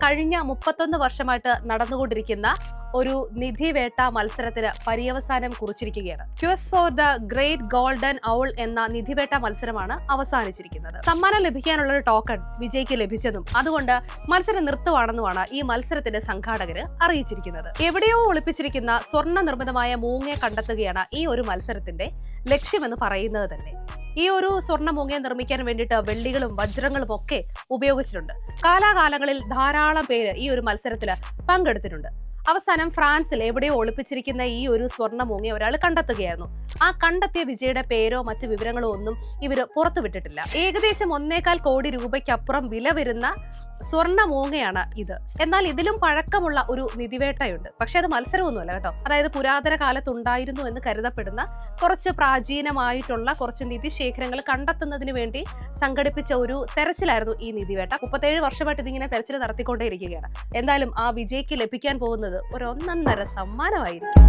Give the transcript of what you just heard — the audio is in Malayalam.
കഴിഞ്ഞ 31 വർഷമായിട്ട് നടന്നുകൊണ്ടിരിക്കുന്ന ഒരു നിധിവേട്ട മത്സരത്തിന് പര്യവസാനം കുറിച്ചിരിക്കുകയാണ്. Quest for the great golden owl എന്ന നിധിവേട്ട മത്സരമാണ് അവസാനിച്ചിരിക്കുന്നത്. സമ്മാനം ലഭിക്കാനുള്ള ഒരു ടോക്കൺ വിജയ്ക്ക് ലഭിച്ചതും അതുകൊണ്ട് മത്സരം നിർത്തുവാണെന്നുമാണ് ഈ മത്സരത്തിന്റെ സംഘാടകര് അറിയിച്ചിരിക്കുന്നത്. എവിടെയോ ഒളിപ്പിച്ചിരിക്കുന്ന സ്വർണ്ണ നിർമ്മിതമായ മൂങ്ങയെ കണ്ടെത്തുകയാണ് ഈ ഒരു മത്സരത്തിന്റെ ലക്ഷ്യമെന്ന് പറയുന്നത് തന്നെ. ഈ ഒരു സ്വർണ്ണ മൂങ്ങയെ നിർമ്മിക്കാൻ വേണ്ടിയിട്ട് വെള്ളികളും വജ്രങ്ങളും ഒക്കെ ഉപയോഗിച്ചിട്ടുണ്ട്. കാലാകാലങ്ങളിൽ ധാരാളം പേര് ഈ ഒരു മത്സരത്തിൽ പങ്കെടുത്തിട്ടുണ്ട്. അവസാനം ഫ്രാൻസിൽ എവിടെയോ ഒളിപ്പിച്ചിരിക്കുന്ന ഈ ഒരു സ്വർണ്ണ മൂങ്ങയെ ഒരാൾ കണ്ടെത്തുകയായിരുന്നു. ആ കണ്ടെത്തിയ വിജയുടെ പേരോ മറ്റു വിവരങ്ങളോ ഒന്നും ഇവര് പുറത്തുവിട്ടിട്ടില്ല. ഏകദേശം 1.25 കോടി രൂപയ്ക്കപ്പുറം വില വരുന്ന സ്വർണ്ണ മൂങ്ങയാണ് ഇത്. എന്നാൽ ഇതിലും പഴക്കമുള്ള ഒരു നിധിവേട്ടയുണ്ട്. പക്ഷെ അത് മത്സരമൊന്നുമല്ല കേട്ടോ. അതായത് പുരാതന കാലത്തുണ്ടായിരുന്നു എന്ന് കരുതപ്പെടുന്ന കുറച്ച് പ്രാചീനമായിട്ടുള്ള കുറച്ച് നിധിശേഖരങ്ങൾ കണ്ടെത്തുന്നതിന് വേണ്ടി സംഘടിപ്പിച്ച ഒരു തെരച്ചിലായിരുന്നു ഈ നിധിവേട്ട. 37 വർഷമായിട്ട് ഇതിങ്ങനെ തെരച്ചിൽ നടത്തിക്കൊണ്ടേയിരിക്കുകയാണ്. എന്തായാലും ആ വിജയ്ക്ക് ലഭിക്കാൻ പോകുന്നത് ഒരു ഒന്നൊന്നര സമ്മാനമായിരിക്കും.